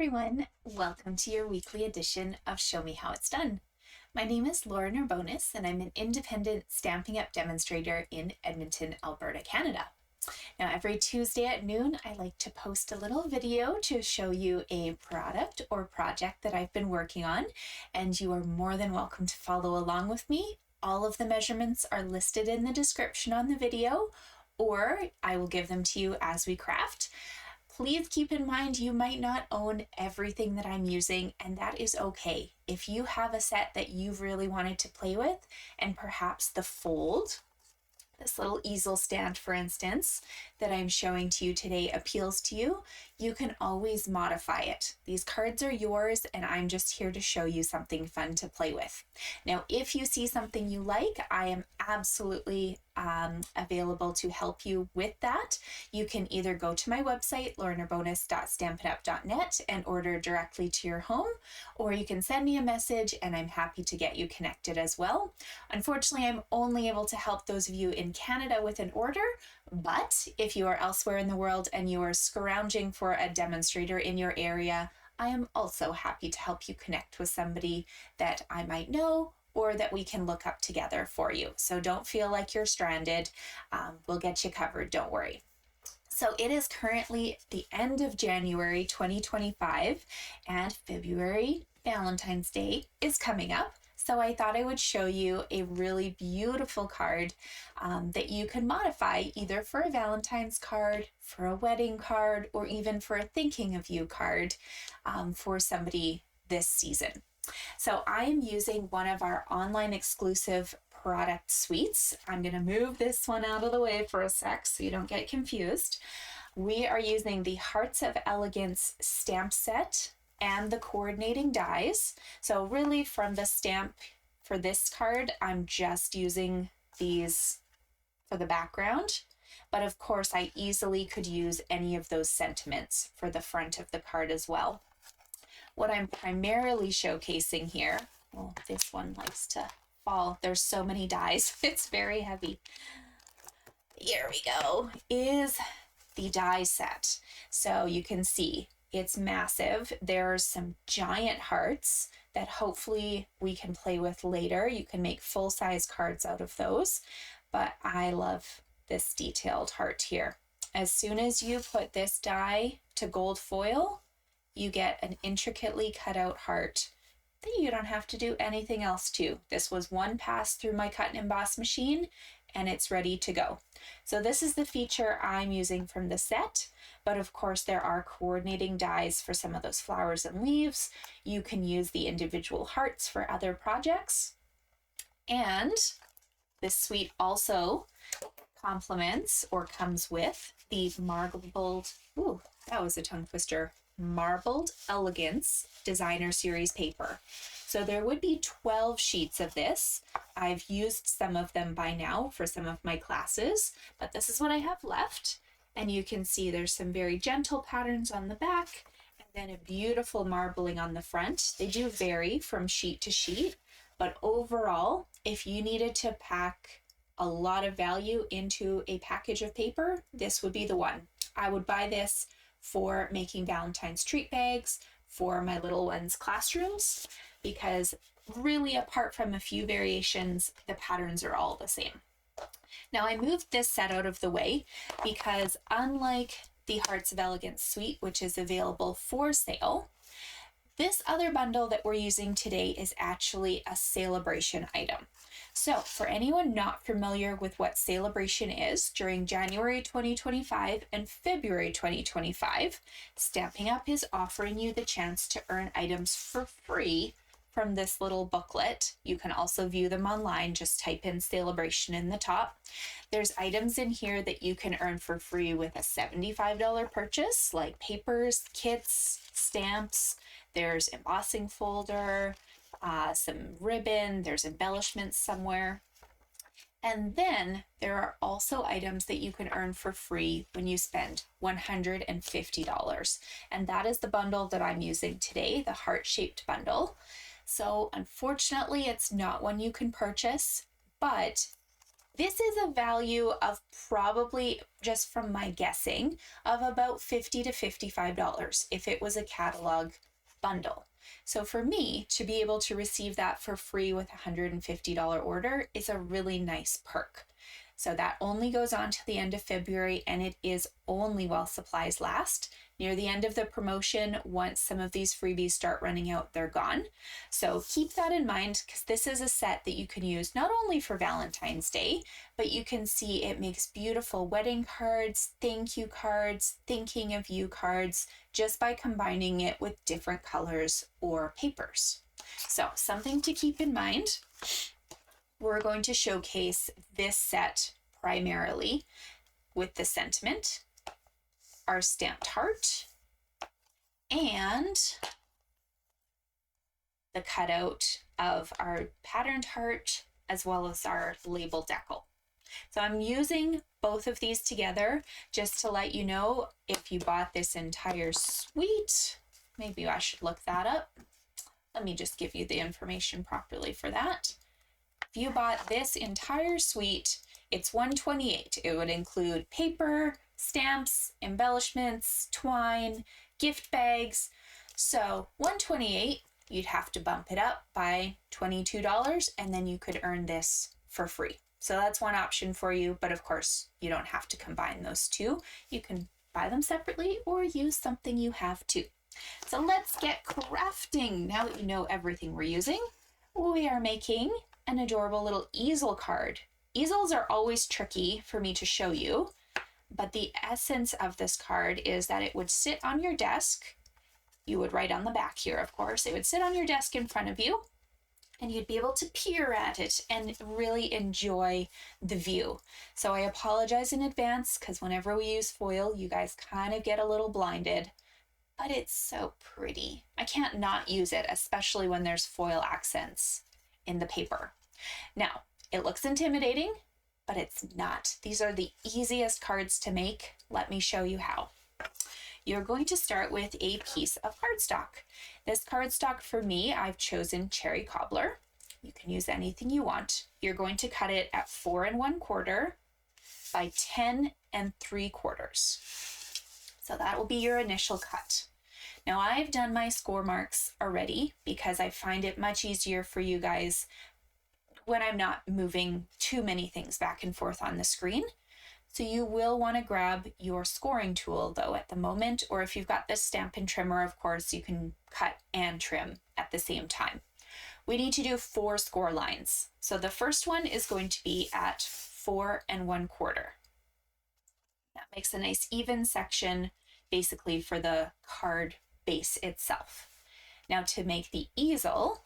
Everyone, welcome to your weekly edition of Show Me How It's Done. My name is Laura Narbonis and I'm an independent Stampin' Up demonstrator in Edmonton, Alberta, Canada. Now every Tuesday at noon I like to post a little video to show you a product or project that I've been working on, and you are more than welcome to follow along with me. All of the measurements are listed in the description on the video, or I will give them to you as we craft. Please keep in mind you might not own everything that I'm using, and that is okay. If you have a set that you've really wanted to play with, and perhaps the fold, this little easel stand for instance, that I'm showing to you today appeals to you, you can always modify it. These cards are yours and I'm just here to show you something fun to play with. Now, if you see something you like, I am absolutely available to help you with that. You can either go to my website, lauranarbonis.stampinup.net, and order directly to your home, or you can send me a message and I'm happy to get you connected as well. Unfortunately, I'm only able to help those of you in Canada with an order, but if you are elsewhere in the world and you are scrounging for a demonstrator in your area, I am also happy to help you connect with somebody that I might know or that we can look up together for you. So don't feel like you're stranded. We'll get you covered, don't worry. So it is currently the end of January 2025 and February, Valentine's Day, is coming up. So I thought I would show you a really beautiful card that you can modify either for a Valentine's card, for a wedding card, or even for a thinking of you card for somebody this season. So I am using one of our online exclusive product suites. I'm going to move this one out of the way for a sec so you don't get confused. We are using the Hearts of Elegance stamp set and the coordinating dies. So really from the stamp for this card, I'm just using these for the background. But of course, I easily could use any of those sentiments for the front of the card as well. What I'm primarily showcasing here, well, this one likes to fall. There's so many dies. It's very heavy. Here we go, is the die set. So you can see it's massive. There's some giant hearts that hopefully we can play with later. You can make full-size cards out of those, but I love this detailed heart here. As soon as you put this die to gold foil, you get an intricately cut out heart that you don't have to do anything else to. This was one pass through my cut and emboss machine and it's ready to go. So this is the feature I'm using from the set, but of course there are coordinating dies for some of those flowers and leaves. You can use the individual hearts for other projects. And this suite also complements or comes with the marbled, ooh, that was a tongue twister, Marbled Elegance Designer Series paper. So there would be 12 sheets of this. I've used some of them by now for some of my classes, but this is what I have left. And you can see there's some very gentle patterns on the back and then a beautiful marbling on the front. They do vary from sheet to sheet, but overall, if you needed to pack a lot of value into a package of paper, this would be the one. I would buy this for making Valentine's treat bags for my little ones' classrooms, because really apart from a few variations, the patterns are all the same. Now I moved this set out of the way because unlike the Hearts of Elegance suite, which is available for sale, this other bundle that we're using today is actually a Bration item. So for anyone not familiar with what Bration is, during January 2025 and February 2025, Stampin' Up is offering you the chance to earn items for free from this little booklet. You can also view them online. Just type in Bration in the top. There's items in here that you can earn for free with a $75 purchase, like papers, kits, stamps. There's embossing folder, some ribbon, there's embellishments somewhere. And then there are also items that you can earn for free when you spend $150. And that is the bundle that I'm using today, the heart-shaped bundle. So unfortunately, it's not one you can purchase, but This is a value of probably, just from my guessing, of about $50 to $55 if it was a catalog bundle. So for me to be able to receive that for free with a $150 order is a really nice perk. So that only goes on to the end of February, and it is only while supplies last. Near the end of the promotion, once some of these freebies start running out, they're gone. So keep that in mind, because this is a set that you can use not only for Valentine's Day, but you can see it makes beautiful wedding cards, thank you cards, thinking of you cards, just by combining it with different colors or papers. So something to keep in mind. We're going to showcase this set primarily with the sentiment, our stamped heart, and the cutout of our patterned heart, as well as our label decal. So I'm using both of these together just to let you know, if you bought this entire suite, maybe I should look that up. Let me just give you the information properly for that. If you bought this entire suite, it's $128. It would include paper, stamps, embellishments, twine, gift bags. So $128, you'd have to bump it up by $22, and then you could earn this for free. So that's one option for you, but of course you don't have to combine those two. You can buy them separately or use something you have too. So let's get crafting. Now that you know everything we're using, we are making an adorable little easel card. Easels are always tricky for me to show you, but the essence of this card is that it would sit on your desk. You would write on the back here, of course. It would sit on your desk in front of you, and you'd be able to peer at it and really enjoy the view. So I apologize in advance, because whenever we use foil, you guys kind of get a little blinded, but it's so pretty. I can't not use it, especially when there's foil accents in the paper. Now, it looks intimidating, but it's not. These are the easiest cards to make. Let me show you how. You're going to start with a piece of cardstock. This cardstock, for me, I've chosen Cherry Cobbler. You can use anything you want. You're going to cut it at 4 1/4 by 10 3/4. So that will be your initial cut. Now, I've done my score marks already because I find it much easier for you guys when I'm not moving too many things back and forth on the screen. So you will want to grab your scoring tool though at the moment, or if you've got this Stampin' Trimmer, of course, you can cut and trim at the same time. We need to do 4 score lines. So the first one is going to be at 4 1/4. That makes a nice even section basically for the card base itself. Now to make the easel,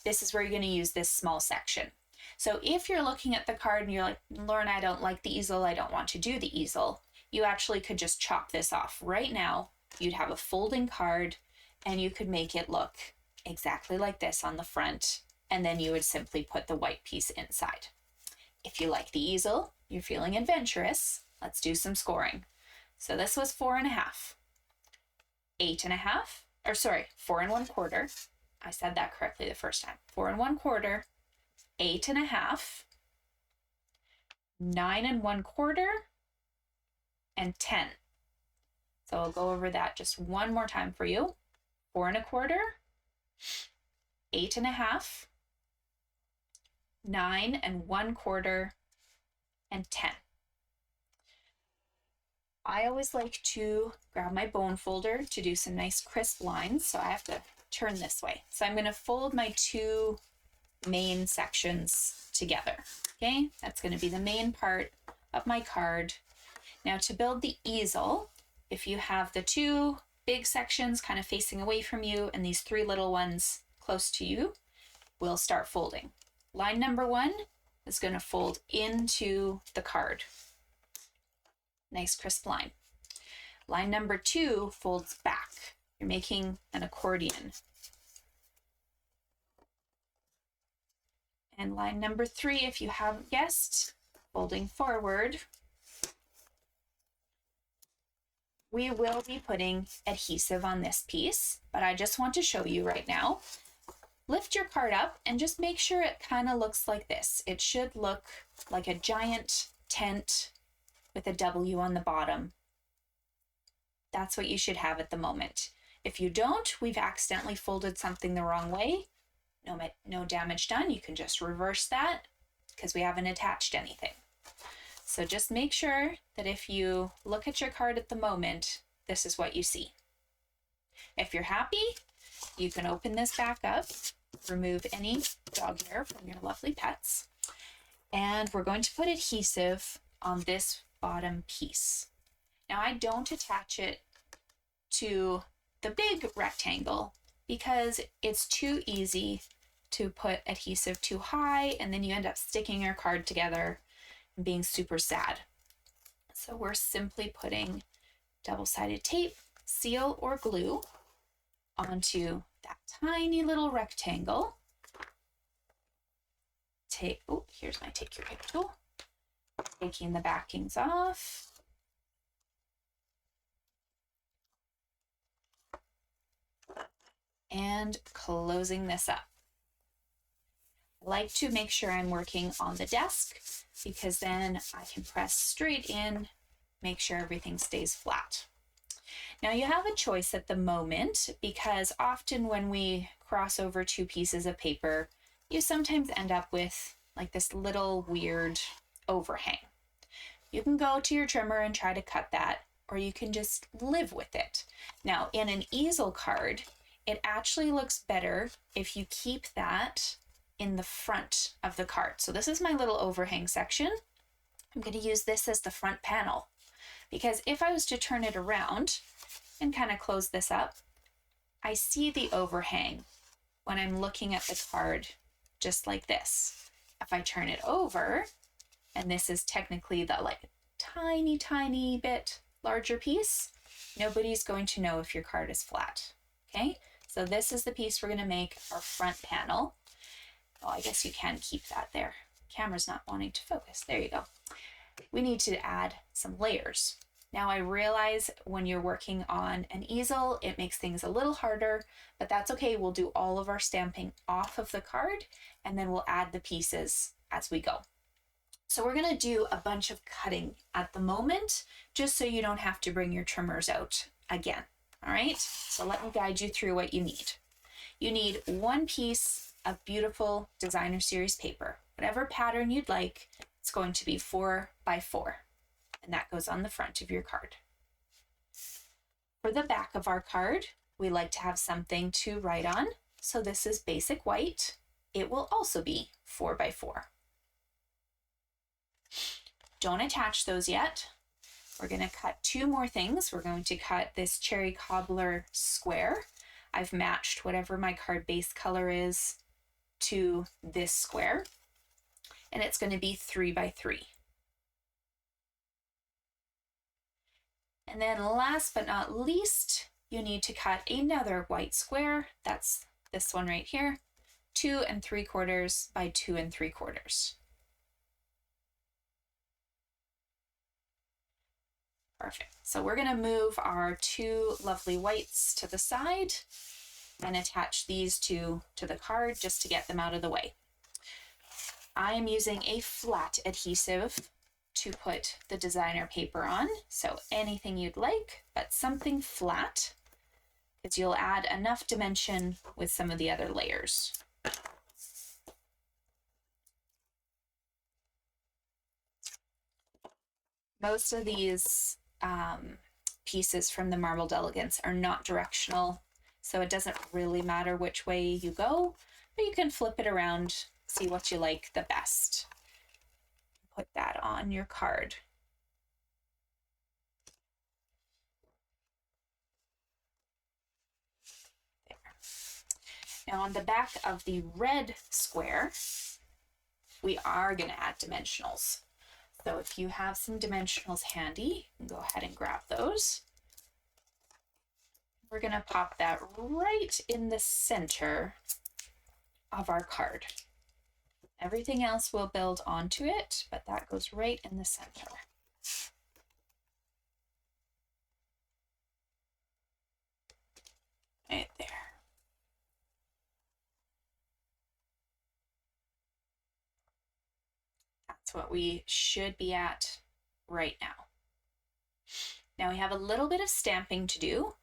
this is where you're going to use this small section. So if you're looking at the card and you're like, Lauren, I don't like the easel, I don't want to do the easel, you actually could just chop this off right now. You'd have a folding card and you could make it look exactly like this on the front, and then you would simply put the white piece inside. If you like the easel, you're feeling adventurous, let's do some scoring. So this was 4 1/2, 8 1/2, or sorry, 4 1/4. I said that correctly the first time. 4 1/4, 8 1/2, 9 1/4, and 10. So I'll go over that just one more time for you. 4 1/4, 8 1/2, 9 1/4, and 10. I always like to grab my bone folder to do some nice crisp lines, so I have to turn this way. So I'm going to fold my 2 main sections together. Okay, that's going to be the main part of my card. Now to build the easel, if you have the 2 big sections kind of facing away from you and these 3 little ones close to you, we'll start folding. Line number 1 is going to fold into the card. Nice crisp line. Line number 2 folds back. You're making an accordion. And line number 3, if you haven't guessed, folding forward. We will be putting adhesive on this piece, but I just want to show you right now. lift your card up and just make sure it kind of looks like this. It should look like a giant tent with a W on the bottom. That's what you should have at the moment. If you don't, we've accidentally folded something the wrong way. No damage done. You can just reverse that because we haven't attached anything. So just make sure that if you look at your card at the moment, this is what you see. If you're happy, you can open this back up, remove any dog hair from your lovely pets, and we're going to put adhesive on this bottom piece. Now I don't attach it to the big rectangle because it's too easy to put adhesive too high and then you end up sticking your card together and being super sad. So we're simply putting double-sided tape, seal, or glue onto that tiny little rectangle. Here's my take your pick tool. Taking the backings off. And closing this up. I like to make sure I'm working on the desk because then I can press straight in, make sure everything stays flat. Now you have a choice at the moment because often when we cross over two pieces of paper, you sometimes end up with like this little weird overhang. You can go to your trimmer and try to cut that, or you can just live with it. Now in an easel card, it actually looks better if you keep that in the front of the card. So this is my little overhang section. I'm going to use this as the front panel because if I was to turn it around and kind of close this up, I see the overhang when I'm looking at the card just like this. If I turn it over, and this is technically the like tiny bit larger piece, nobody's going to know if your card is flat. Okay, so this is the piece we're going to make our front panel. Oh, I guess you can keep that there. Camera's not wanting to focus. There you go. We need to add some layers. Now I realize when you're working on an easel, it makes things a little harder, but that's okay. We'll do all of our stamping off of the card and then we'll add the pieces as we go. So we're going to do a bunch of cutting at the moment, just so you don't have to bring your trimmers out again. All right, so let me guide you through what you need. You need one piece of beautiful designer series paper, whatever pattern you'd like. It's going to be 4 by 4, and that goes on the front of your card. For the back of our card, we like to have something to write on. So this is basic white. It will also be 4 by 4. Don't attach those yet. We're going to cut two more things. We're going to cut this cherry cobbler square. I've matched whatever my card base color is to this square, and it's going to be 3 by 3. And then last but not least, you need to cut another white square. That's this one right here, 2 3/4 by 2 3/4. Perfect. So we're going to move our two lovely whites to the side and attach these two to the card just to get them out of the way. I am using a flat adhesive to put the designer paper on. So anything you'd like, but something flat, because you'll add enough dimension with some of the other layers. Most of these pieces from the Marbled Elegance are not directional, so it doesn't really matter which way you go, but you can flip it around, see what you like the best. Put that on your card. There. Now on the back of the red square, we are going to add dimensionals. So if you have some dimensionals handy, you can go ahead and grab those. We're going to pop that right in the center of our card. Everything else will build onto it, but that goes right in the center. Right there. That's what we should be at right now. Now we have a little bit of stamping to do.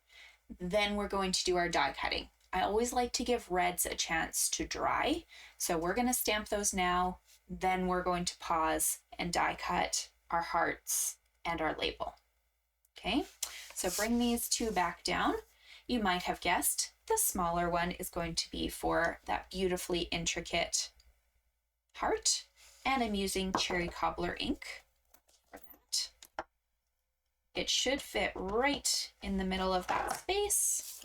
Then we're going to do our die cutting. I always like to give reds a chance to dry. So we're going to stamp those now. Then we're going to pause and die cut our hearts and our label. Okay, so bring these two back down. You might have guessed the smaller one is going to be for that beautifully intricate heart. And I'm using Cherry Cobbler ink for that. It should fit right in the middle of that space.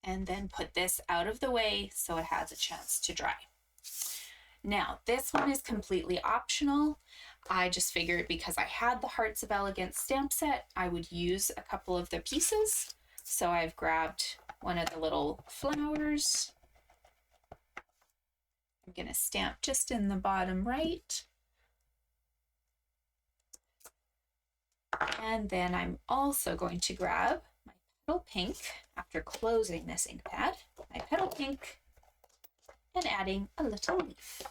And then put this out of the way so it has a chance to dry. Now, this one is completely optional. I just figured because I had the Hearts of Elegance stamp set, I would use a couple of the pieces. So I've grabbed one of the little flowers. I'm going to stamp just in the bottom right. And then I'm also going to grab my Petal Pink, after closing this ink pad, my Petal Pink, and adding a little leaf.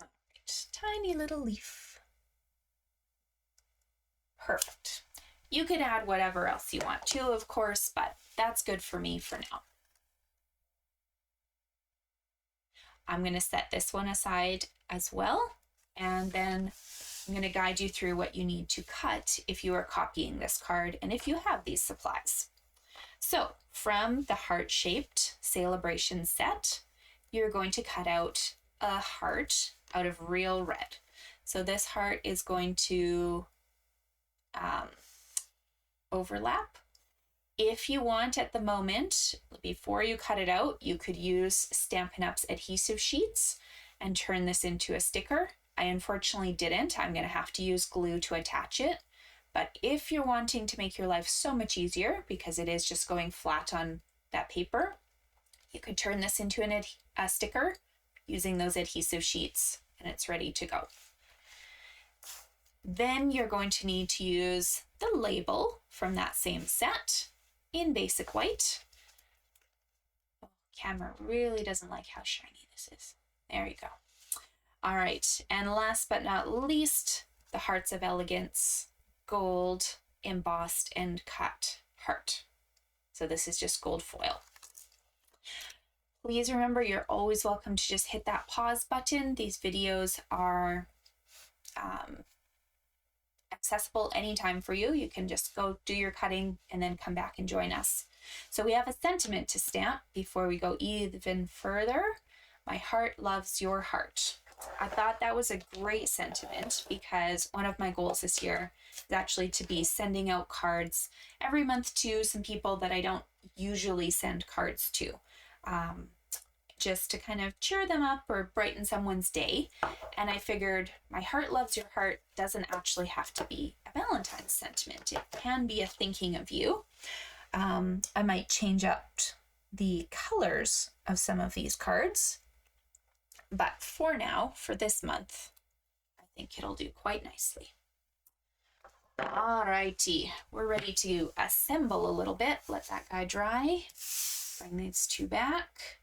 All right, tiny little leaf. Perfect. You could add whatever else you want to, of course, but that's good for me for now. I'm going to set this one aside as well, and then I'm going to guide you through what you need to cut if you are copying this card and if you have these supplies. So from the heart-shaped Celebration set, you're going to cut out a heart out of real red. So this heart is going to overlap. If you want at the moment, before you cut it out, you could use Stampin' Up's adhesive sheets and turn this into a sticker. I unfortunately didn't. I'm going to have to use glue to attach it. But if you're wanting to make your life so much easier, because it is just going flat on that paper, you could turn this into a sticker using those adhesive sheets, and it's ready to go. Then you're going to need to use the label from that same set in basic white. Oh, camera really doesn't like how shiny this is. There you go. All right, and last but not least, the Hearts of Elegance gold embossed and cut heart. So this is just gold foil. Please remember, you're always welcome to just hit that pause button. These videos are accessible anytime for you. You can just go do your cutting and then come back and join us. So we have a sentiment to stamp before we go even further. My heart loves your heart. I thought that was a great sentiment because one of my goals this year is actually to be sending out cards every month to some people that I don't usually send cards to. Just to kind of cheer them up or brighten someone's day. And I figured my heart loves your heart doesn't actually have to be a Valentine's sentiment. It can be a thinking of you. I might change up the colors of some of these cards. But for now, for this month, I think it'll do quite nicely. Alrighty, we're ready to assemble a little bit. Let that guy dry. Bring these two back.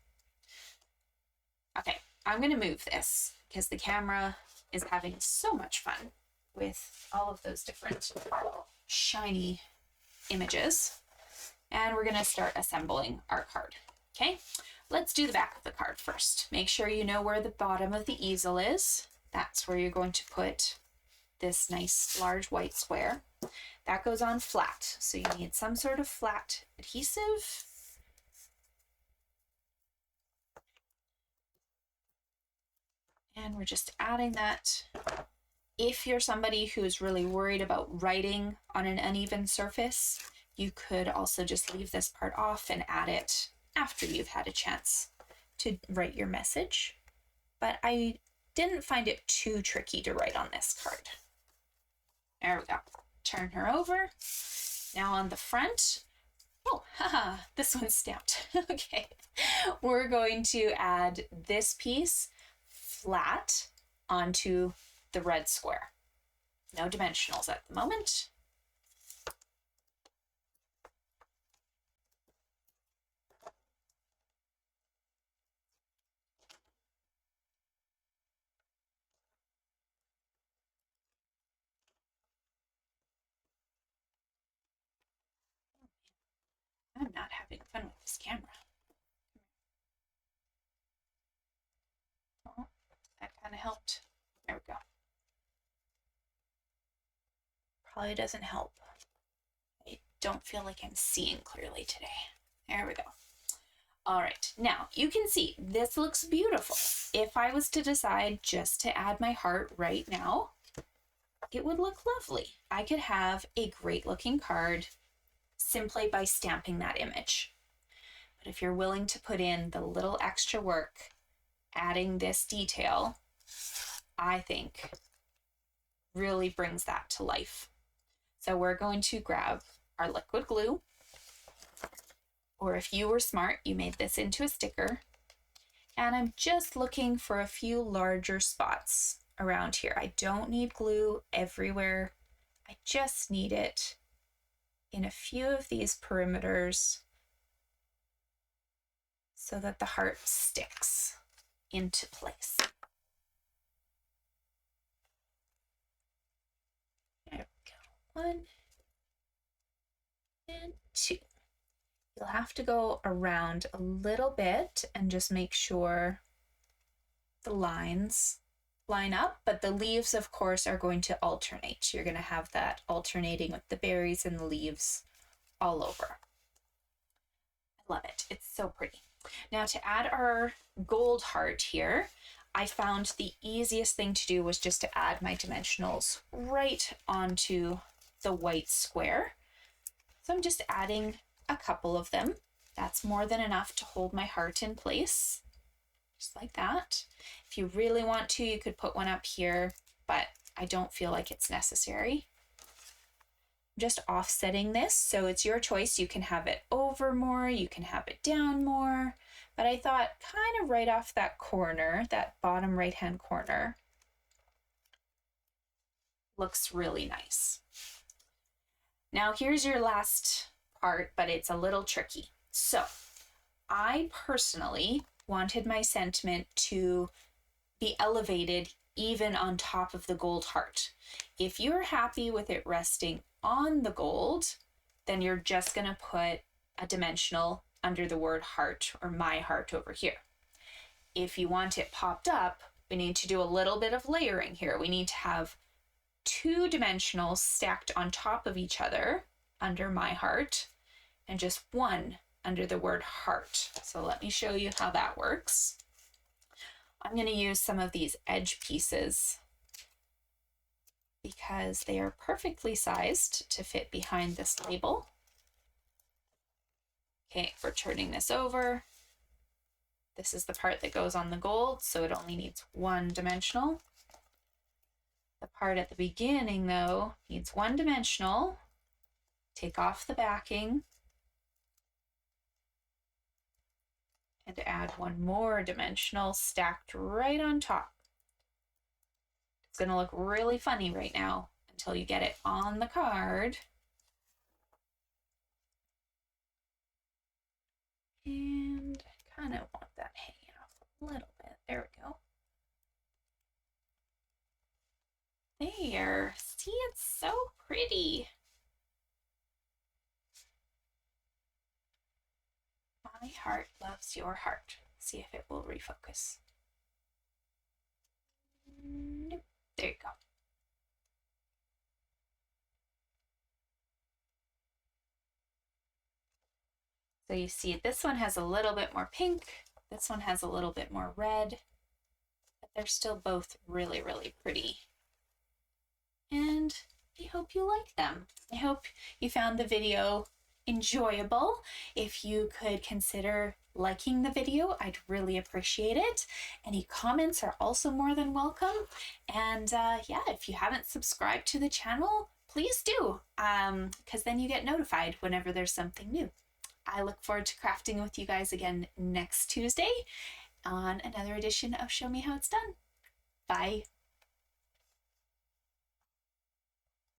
Okay, I'm going to move this because the camera is having so much fun with all of those different shiny images. And we're going to start assembling our card. Okay, let's do the back of the card first. Make sure you know where the bottom of the easel is. That's where you're going to put this nice large white square. That goes on flat, so you need some sort of flat adhesive. And we're just adding that. If you're somebody who's really worried about writing on an uneven surface, you could also just leave this part off and add it after you've had a chance to write your message. But I didn't find it too tricky to write on this card. There we go. Turn her over. Now on the front, oh, haha, this one's stamped. Okay. We're going to add this piece flat onto the red square. no dimensionals at the moment. I'm not having fun with this camera. Oh, that kind of helped. There we go. Probably doesn't help. I don't feel like I'm seeing clearly today. There we go. All right, now you can see this looks beautiful. If I was to decide just to add my heart right now, it would look lovely. I could have a great looking card simply by stamping that image. But if you're willing to put in the little extra work, adding this detail, I think really brings that to life. So we're going to grab our liquid glue, or if you were smart, you made this into a sticker. And I'm just looking for a few larger spots around here. I don't need glue everywhere. I just need it in a few of these perimeters so that the heart sticks into place. There we go. 1 and 2. You'll have to go around a little bit and just make sure the lines line up, but the leaves, of course, are going to alternate. You're going to have that alternating with the berries and the leaves all over. I love it. It's so pretty. Now to add our gold heart here, I found the easiest thing to do was just to add my dimensionals right onto the white square. So I'm just adding a couple of them. That's more than enough to hold my heart in place, just like that. If you really want to, you could put one up here, but I don't feel like it's necessary. I'm just offsetting this, so it's your choice. You can have it over more, you can have it down more, but I thought kind of right off that corner, that bottom right-hand corner, looks really nice. Now here's your last part, but it's a little tricky. So I personally wanted my sentiment to be elevated even on top of the gold heart. If you're happy with it resting on the gold, then you're just going to put a dimensional under the word heart or my heart over here. If you want it popped up, we need to do a little bit of layering here. We need to have 2 dimensionals stacked on top of each other under my heart and just 1 under the word heart. So let me show you how that works. I'm going to use some of these edge pieces because they are perfectly sized to fit behind this label. Okay, we're turning this over. This is the part that goes on the gold, so it only needs 1 dimensional. The part at the beginning, though, needs 1 dimensional. Take off the backing and add 1 more dimensional stacked right on top. It's going to look really funny right now until you get it on the card. And I kind of want that hanging off a little bit. There we go. There. See, it's so pretty. My heart loves your heart. See if it will refocus. Nope. There you go. So you see this one has a little bit more pink. This one has a little bit more red. But they're still both really, really pretty. And I hope you like them. I hope you found the video enjoyable. If you could consider liking the video, I'd really appreciate it. Any comments are also more than welcome. And yeah, if you haven't subscribed to the channel, please do, because then you get notified whenever there's something new. I look forward to crafting with you guys again next Tuesday on another edition of Show Me How It's Done. Bye.